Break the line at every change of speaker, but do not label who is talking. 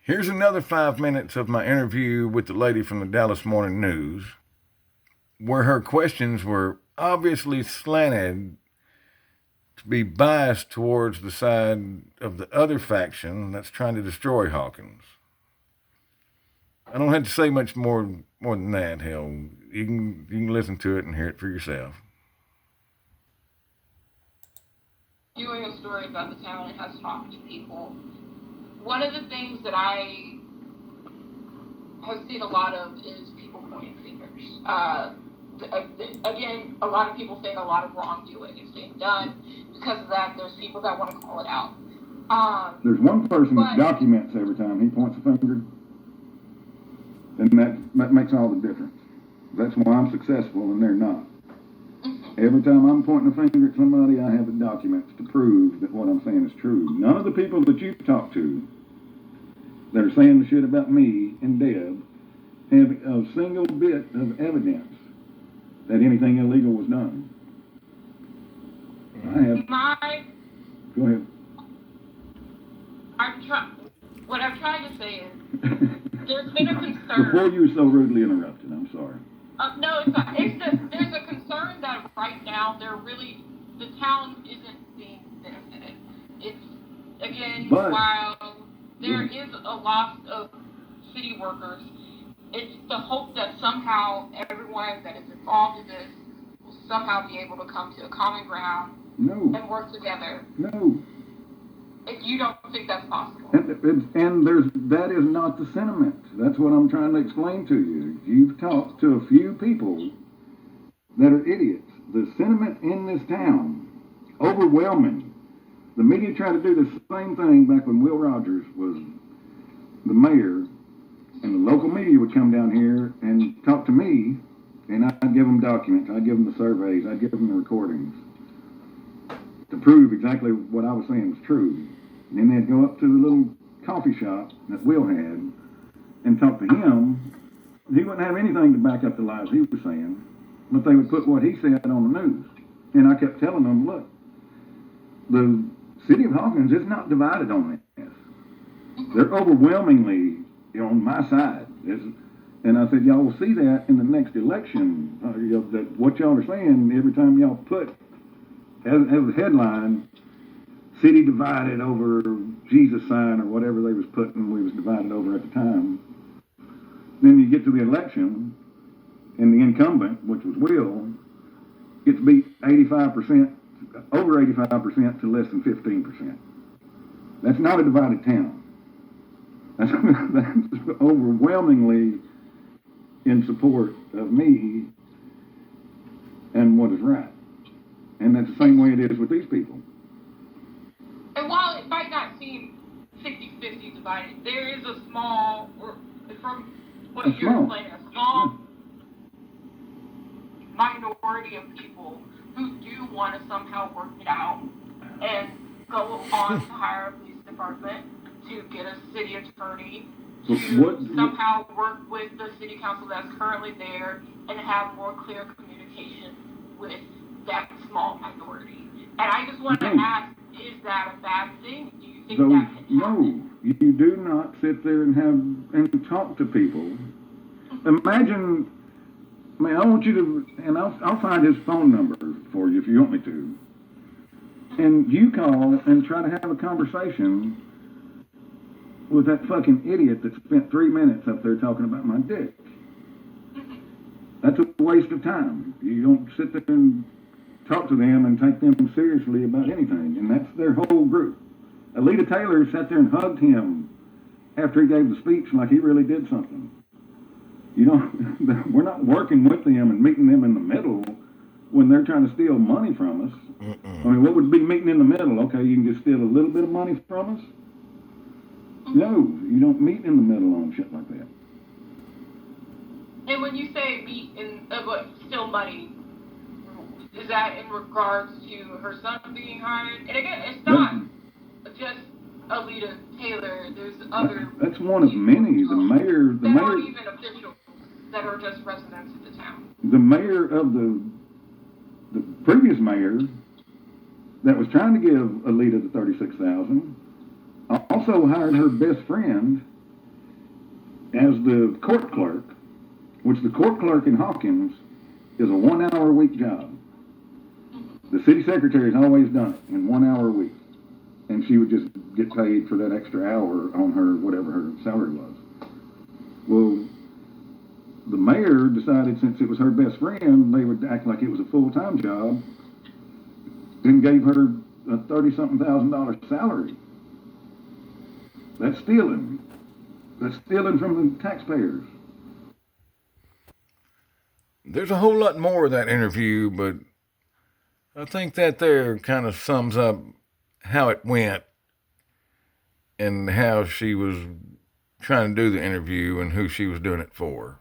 Here's another 5 minutes of my interview with the lady from the Dallas Morning News, where her questions were obviously slanted to be biased towards the side of the other faction that's trying to destroy Hawkins. I don't have to say much more than that. Hell, you can listen to it and hear it for yourself.
Doing a story about the town and has talked to people. One of the things that I have seen a lot of is people pointing fingers. Again, a lot of people think a lot of wrongdoing is being done. Because of that, there's people that want to call it out.
There's one person that documents every time he points a finger, and that makes all the difference. That's why I'm successful and they're not. Every time I'm pointing a finger at somebody, I have the documents to prove that what I'm saying is true. None of the people that you've talked to that are saying the shit about me and Deb have a single bit of evidence that anything illegal was done. I have. Go ahead.
What I'm trying to say is, there's been a concern.
Before you were so rudely interrupted, I'm sorry.
No, it's not. It's just, there's a concern that right now the town isn't being benefited. It's, again, while there is a loss of city workers, it's the hope that somehow everyone that is involved in this will somehow be able to come to a common ground and work together.
No.
If you don't think that's possible.
And that is not the sentiment. That's what I'm trying to explain to you. You've talked to a few people that are idiots. The sentiment in this town, overwhelming. The media tried to do the same thing back when Will Rogers was the mayor, and the local media would come down here and talk to me, and I'd give them documents, I'd give them the surveys, I'd give them the recordings to prove exactly what I was saying was true. And then they'd go up to the little coffee shop that Will had and talk to him. He wouldn't have anything to back up the lies he was saying, but they would put what he said on the news. And I kept telling them, look, the city of Hawkins is not divided on this. They're overwhelmingly on my side. And I said, y'all will see that in the next election. That what y'all are saying every time y'all put as a headline, city divided over Jesus sign or whatever they was putting, we was divided over at the time. Then you get to the election, and the incumbent, which was Will, gets beat 85%, over 85% to less than 15%. That's not a divided town. That's overwhelmingly in support of me and what is right. And that's the same way it is with these people.
And while it might not seem 50-50 divided, there is a small, or from what you're explaining, a small minority of people who do want to somehow work it out and go on to hire a police department, to get a city attorney, to somehow work with the city council that's currently there and have more clear communication with that small minority. And I just want to ask, is that a bad thing? Do you think that can happen?
No, you do not sit there and talk to people. Imagine, I want you to, and I'll find his phone number for you if you want me to. And you call and try to have a conversation with that fucking idiot that spent 3 minutes up there talking about my dick. That's a waste of time. You don't sit there and talk to them and take them seriously about anything, and that's their whole group. Alita Taylor sat there and hugged him after he gave the speech like he really did something. You know, we're not working with them and meeting them in the middle when they're trying to steal money from us. I mean, what would be meeting in the middle? Okay, you can just steal a little bit of money from us? No, you don't meet in the middle on shit like that.
And when you say meet in, steal money, is that in regards to her son being hired? And again, it's not just Alita Taylor. There's other.
That's one of many. The mayor.
Aren't even officials that are just residents of the town.
The mayor of the previous mayor that was trying to give Alita the $36,000 also hired her best friend as the court clerk, which the court clerk in Hawkins is a 1 hour a week job. The city secretary's always done it in 1 hour a week. And she would just get paid for that extra hour on her, whatever her salary was. Well, the mayor decided since it was her best friend, they would act like it was a full-time job and gave her a $30-something thousand salary. That's stealing. That's stealing from the taxpayers.
There's a whole lot more of that interview, but I think that there kind of sums up how it went and how she was trying to do the interview and who she was doing it for.